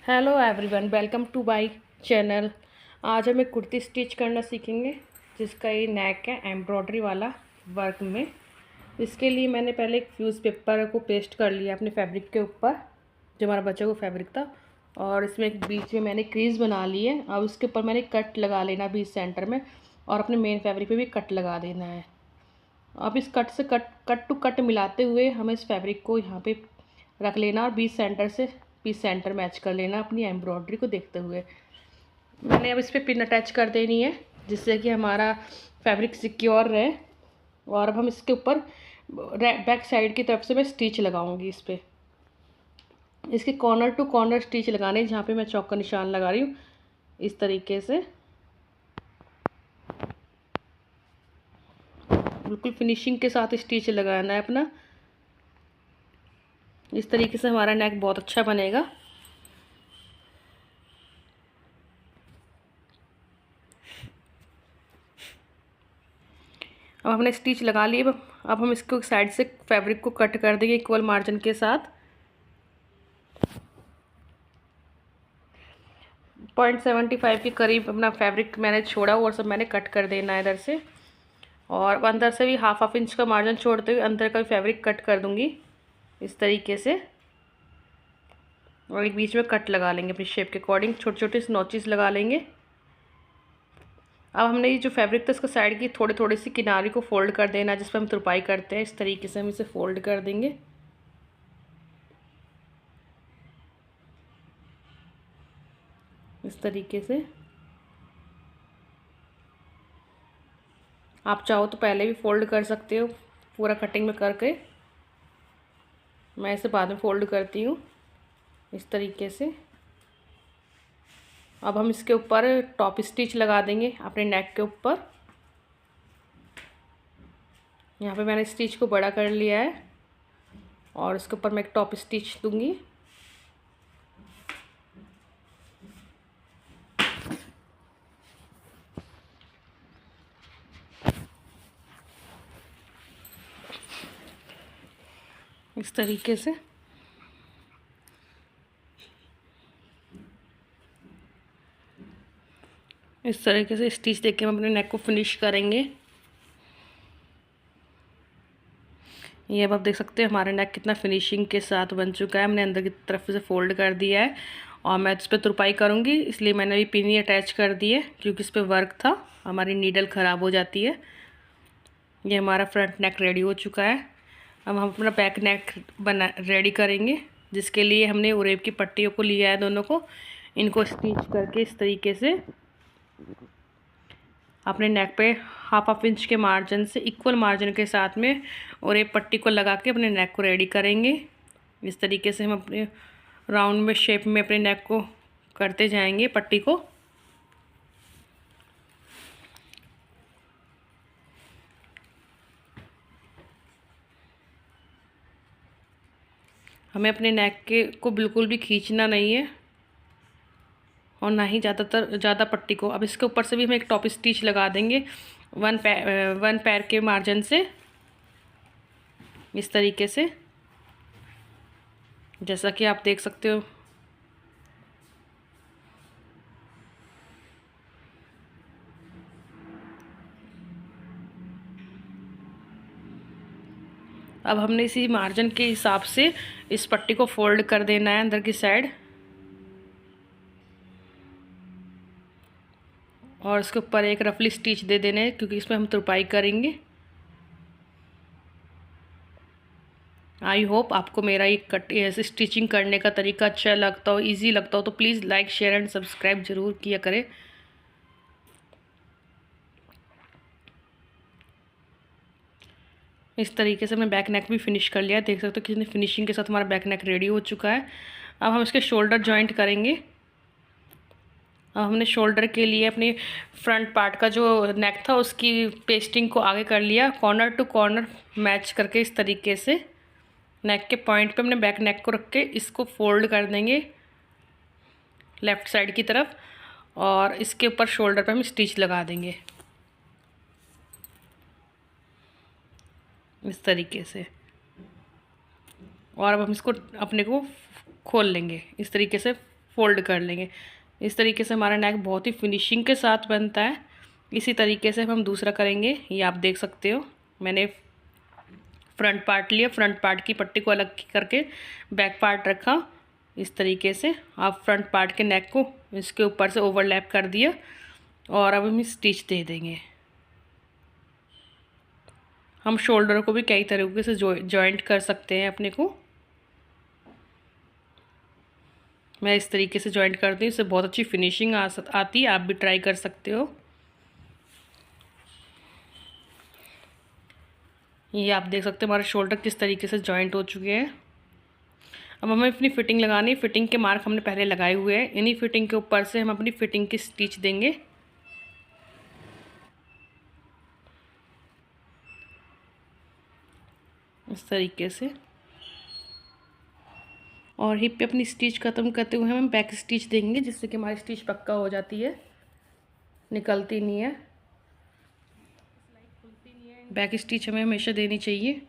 Hello everyone, welcome to my channel. आज हम एक कुर्ती स्टिच करना सीखेंगे जिसका ये नेक है एम्ब्रॉयडरी वाला वर्क में। इसके लिए मैंने पहले एक फ्यूज़ पेपर को पेस्ट कर लिया अपने फैब्रिक के ऊपर, जो हमारा बच्चा को फैब्रिक था, और इसमें एक बीच में मैंने क्रीज बना ली है। अब उसके ऊपर मैंने कट लगा लेना बीच सेंटर में, और अपने मेन फैब्रिक पे भी कट लगा देना है। अब इस कट से कट टू कट मिलाते हुए हमें इस फैब्रिक को यहाँ पे रख लेना और बीच सेंटर से पीस सेंटर मैच कर लेना अपनी एम्ब्रॉयडरी को देखते हुए। मैंने अब इस पर पिन अटैच कर देनी है जिससे कि हमारा फैब्रिक सिक्योर रहे। और अब हम इसके ऊपर बैक साइड की तरफ से मैं स्टिच लगाऊंगी। इस पर इसके कॉर्नर टू कॉर्नर स्टिच लगाने, जहाँ पे मैं चौक का निशान लगा रही हूँ इस तरीके से बिल्कुल फिनिशिंग के साथ स्टिच लगाना है अपना। इस तरीके से हमारा नेक बहुत अच्छा बनेगा। अब हमने स्टिच लगा ली। अब हम इसको साइड से फैब्रिक को कट कर देंगे इक्वल मार्जिन के साथ। 0.75 के करीब अपना फैब्रिक मैंने छोड़ा और सब मैंने कट कर देना है इधर से, और अंदर से भी हाफ इंच का मार्जिन छोड़ते हुए अंदर का भी फैब्रिक कट कर दूंगी इस तरीके से। और एक बीच में कट लगा लेंगे अपनी शेप के अकॉर्डिंग, छोटे छोटे नॉचेस लगा लेंगे। अब हमने ये जो फैब्रिक था इसको साइड की थोड़ी थोड़ी सी किनारे को फोल्ड कर देना, जिस पर हम तुरपाई करते हैं। इस तरीके से हम इसे फोल्ड कर देंगे। इस तरीके से आप चाहो तो पहले भी फोल्ड कर सकते हो पूरा कटिंग में करके। मैं इसे बाद में फोल्ड करती हूँ इस तरीके से। अब हम इसके ऊपर टॉप स्टिच लगा देंगे अपने नेक के ऊपर। यहाँ पे मैंने स्टिच को बड़ा कर लिया है और इसके ऊपर मैं एक टॉप स्टिच दूंगी। इस तरीके से स्टिच देके हम अपने नेक को फिनिश करेंगे। ये अब आप देख सकते हैं हमारा नेक कितना फिनिशिंग के साथ बन चुका है। हमने अंदर की तरफ से फोल्ड कर दिया है और मैं इस पर तुरपाई करूँगी, इसलिए मैंने अभी पिन ही अटैच कर दी है क्योंकि इस पर वर्क था, हमारी नीडल ख़राब हो जाती है। ये हमारा फ्रंट नेक रेडी हो चुका है। अब हम अपना बैक नेक रेडी करेंगे, जिसके लिए हमने उरेब की पट्टियों को लिया है, दोनों को, इनको स्टिच करके इस तरीके से अपने नेक पे हाफ इंच के मार्जिन से इक्वल मार्जिन के साथ में और एक पट्टी को लगा के अपने नेक को रेडी करेंगे। इस तरीके से हम अपने राउंड में शेप में अपने नेक को करते जाएंगे पट्टी को। हमें अपने नेक के को बिल्कुल भी खींचना नहीं है और ना ही ज़्यादा पट्टी को। अब इसके ऊपर से भी हम एक टॉप स्टिच लगा देंगे वन पैर के मार्जिन से, इस तरीके से, जैसा कि आप देख सकते हो। अब हमने इसी मार्जिन के हिसाब से इस पट्टी को फोल्ड कर देना है अंदर की साइड, और इसके ऊपर एक रफली स्टिच दे देने हैं क्योंकि इसमें हम तुरपाई करेंगे। आई होप आपको मेरा ये ऐसे स्टिचिंग करने का तरीका अच्छा लगता हो, इजी लगता हो, तो please like share and subscribe ज़रूर किया करें। इस तरीके से मैं बैक नेक भी फिनिश कर लिया, देख सकते हो कितनी फिनिशिंग के साथ हमारा बैक नेक रेडी हो चुका है। अब हम इसके शोल्डर जॉइंट करेंगे। अब हमने शोल्डर के लिए अपने फ्रंट पार्ट का जो नेक था उसकी पेस्टिंग को आगे कर लिया, कॉर्नर टू कॉर्नर मैच करके। इस तरीके से नेक के पॉइंट पे हमने बैक नेक को रख के इसको फोल्ड कर देंगे लेफ़्ट साइड की तरफ, और इसके ऊपर शोल्डर पे हम स्टिच लगा देंगे इस तरीके से। और अब हम इसको अपने को खोल लेंगे इस तरीके से फोल्ड कर लेंगे। इस तरीके से हमारा नेक बहुत ही फिनिशिंग के साथ बनता है। इसी तरीके से हम दूसरा करेंगे। ये आप देख सकते हो, मैंने फ्रंट पार्ट लिया, फ्रंट पार्ट की पट्टी को अलग करके बैक पार्ट रखा। इस तरीके से आप फ्रंट पार्ट के नेक को इसके ऊपर से ओवरलैप कर दिया और अब हम स्टिच दे देंगे। हम शोल्डर को भी कई तरीके से जॉइंट कर सकते हैं अपने को। मैं इस तरीके से जॉइंट करती हूँ, इससे बहुत अच्छी फिनिशिंग आती है। आप भी ट्राई कर सकते हो। ये आप देख सकते हो हमारे शोल्डर किस तरीके से जॉइंट हो चुके हैं। अब हमें अपनी फिटिंग लगानी है। फिटिंग के मार्क हमने पहले लगाए हुए हैं। इन्हीं फिटिंग के ऊपर से हम अपनी फिटिंग की स्टिच देंगे। इस तरीके से, और हिप पे अपनी स्टिच ख़त्म करते हुए हम बैक स्टिच देंगे, जिससे कि हमारी स्टिच पक्का हो जाती है, निकलती नहीं है। बैक स्टिच हमें हमेशा देनी चाहिए।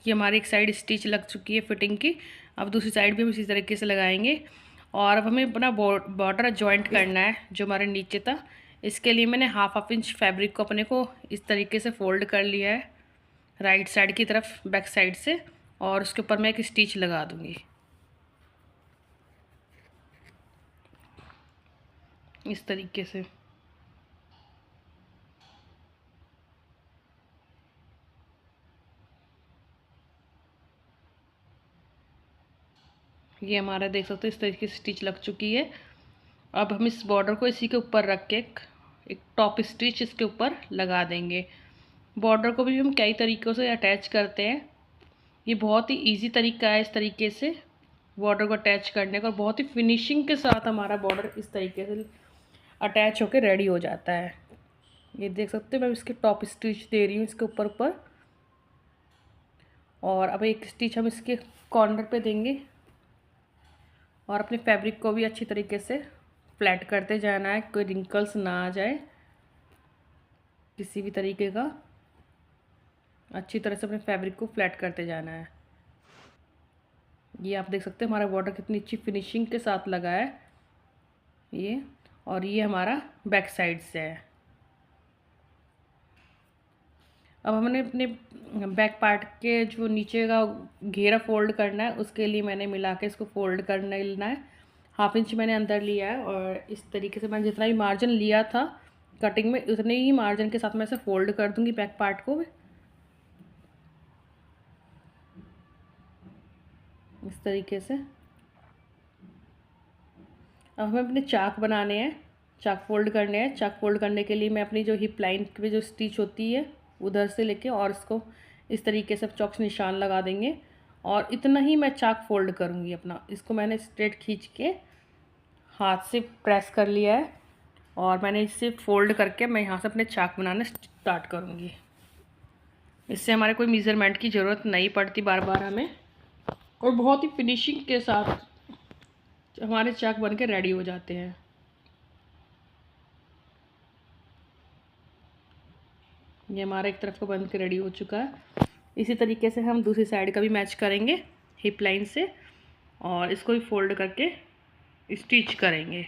ये हमारी एक साइड स्टिच लग चुकी है फिटिंग की। अब दूसरी साइड भी हम इसी तरीके से लगाएंगे। और अब हमें अपना बॉर्डर जॉइंट करना है जो हमारे नीचे था। इसके लिए मैंने हाफ इंच फैब्रिक को अपने को इस तरीके से फोल्ड कर लिया है राइट साइड की तरफ बैक साइड से, और उसके ऊपर मैं एक स्टिच लगा दूँगी इस तरीके से। ये हमारा देख सकते हो इस तरीके से स्टिच लग चुकी है। अब हम इस बॉर्डर को इसी के ऊपर रख के एक टॉप स्टिच इसके ऊपर लगा देंगे। बॉर्डर को भी हम कई तरीक़ों से अटैच करते हैं। ये बहुत ही इजी तरीका है इस तरीके से बॉर्डर को अटैच करने का। बहुत ही फिनिशिंग के साथ हमारा बॉर्डर इस तरीके से अटैच होकर रेडी हो जाता है। ये देख सकते हो मैं इसके टॉप स्टिच दे रही हूँ इसके ऊपर। और अब एक स्टिच हम इसके कॉर्नर पे देंगे और अपने फैब्रिक को भी अच्छी तरीके से फ्लैट करते जाना है, कोई रिंकल्स ना आ जाए किसी भी तरीके का। अच्छी तरह से अपने फैब्रिक को फ्लैट करते जाना है। ये आप देख सकते हैं हमारा बॉर्डर कितनी अच्छी फिनिशिंग के साथ लगा है ये। और ये हमारा बैक साइड से है। अब हमने अपने बैक पार्ट के जो नीचे का घेरा फोल्ड करना है, उसके लिए मैंने मिला के इसको फोल्ड करना लेना है। हाफ इंच मैंने अंदर लिया है और इस तरीके से मैंने जितना भी मार्जिन लिया था कटिंग में, उतने ही मार्जिन के साथ मैं इसे फोल्ड कर दूंगी बैक पार्ट को इस तरीके से। अब हमें अपने चाक बनाने हैं, चाक फोल्ड करने हैं। चाक फोल्ड करने के लिए मैं अपनी जो हिप लाइन पे जो स्टिच होती है उधर से लेके और इसको इस तरीके से चौक से निशान लगा देंगे और इतना ही मैं चाक फोल्ड करूँगी अपना। इसको मैंने स्ट्रेट खींच के हाथ से प्रेस कर लिया है और मैंने इसे फोल्ड करके मैं यहाँ से अपने चाक बनाना स्टार्ट करूँगी। इससे हमारे कोई मेज़रमेंट की ज़रूरत नहीं पड़ती बार बार हमें, और बहुत ही फिनिशिंग के साथ हमारे चाक बन के रेडी हो जाते हैं। ये हमारा एक तरफ का बन के रेडी हो चुका है। इसी तरीके से हम दूसरी साइड का भी मैच करेंगे हिप लाइन से और इसको भी फोल्ड करके स्टिच करेंगे।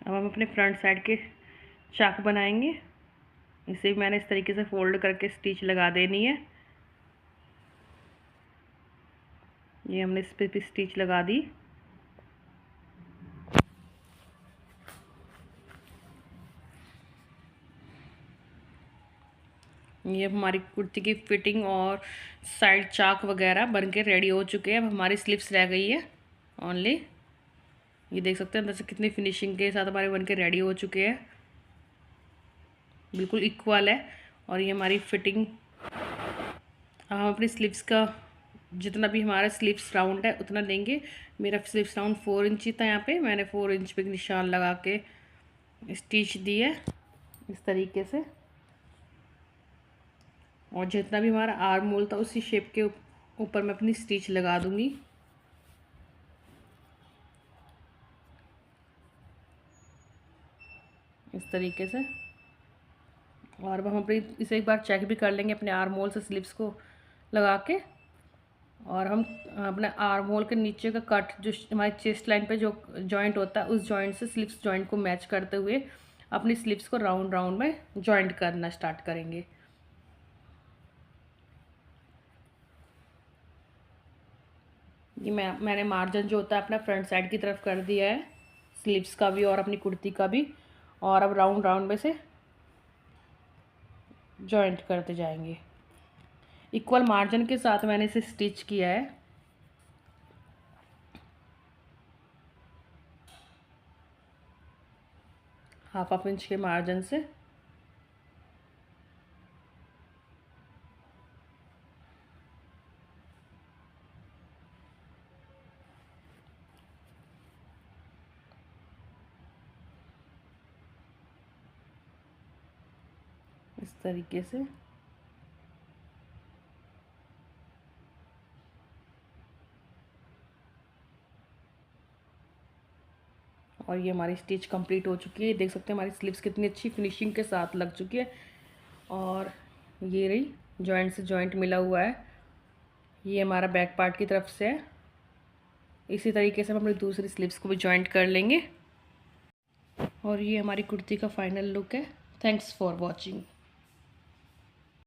अब हम अपने फ्रंट साइड के चाक बनाएंगे। इसे भी मैंने इस तरीके से फोल्ड करके स्टिच लगा देनी है। ये हमने इस पे भी स्टिच लगा दी। ये हमारी कुर्ती की फिटिंग और साइड चाक वगैरह बन के रेडी हो चुके हैं। अब हमारी स्लीव्स रह गई है ओनली। ये देख सकते हैं अंदर से कितनी फिनिशिंग के साथ हमारे बन के रेडी हो चुके हैं, बिल्कुल इक्वल है। और ये हमारी फिटिंग, हम अपनी स्लीव्स का जितना भी हमारा स्लीव्स राउंड है उतना लेंगे। मेरा स्लीव्स राउंड 4 इंच था। यहाँ पे मैंने 4 इंच पे निशान लगा के स्टिच दी है इस तरीके से। और जितना भी हमारा आर्म होल था उसी शेप के ऊपर मैं अपनी स्टिच लगा दूंगी। इस तरीके से। और अब हम अपनी इसे एक बार चेक भी कर लेंगे अपने आर्म होल से स्लीव्स को लगा के। और हम अपने आर्म होल के नीचे का कट जो हमारी चेस्ट लाइन पे जो जॉइंट होता है उस जॉइंट से स्लीव्स जॉइंट को मैच करते हुए अपनी स्लीव्स को राउंड राउंड में जॉइंट करना स्टार्ट करेंगे। ये मैंने मार्जिन जो होता है अपना फ्रंट साइड की तरफ कर दिया है, स्लीव्स का भी और अपनी कुर्ती का भी। और अब राउंड राउंड में से जॉइंट करते जाएंगे। इक्वल मार्जिन के साथ मैंने इसे स्टिच किया है। हाफ इंच के मार्जिन से। इस तरीके से। और ये हमारी स्टिच कंप्लीट हो चुकी है। देख सकते हैं हमारी स्लीव्स कितनी अच्छी फिनिशिंग के साथ लग चुकी है। और ये रही, जॉइंट से जॉइंट मिला हुआ है। ये हमारा बैक पार्ट की तरफ से है। इसी तरीके से हम अपनी दूसरी स्लीव्स को भी जॉइंट कर लेंगे। और ये हमारी कुर्ती का फाइनल लुक है। Thanks for watching.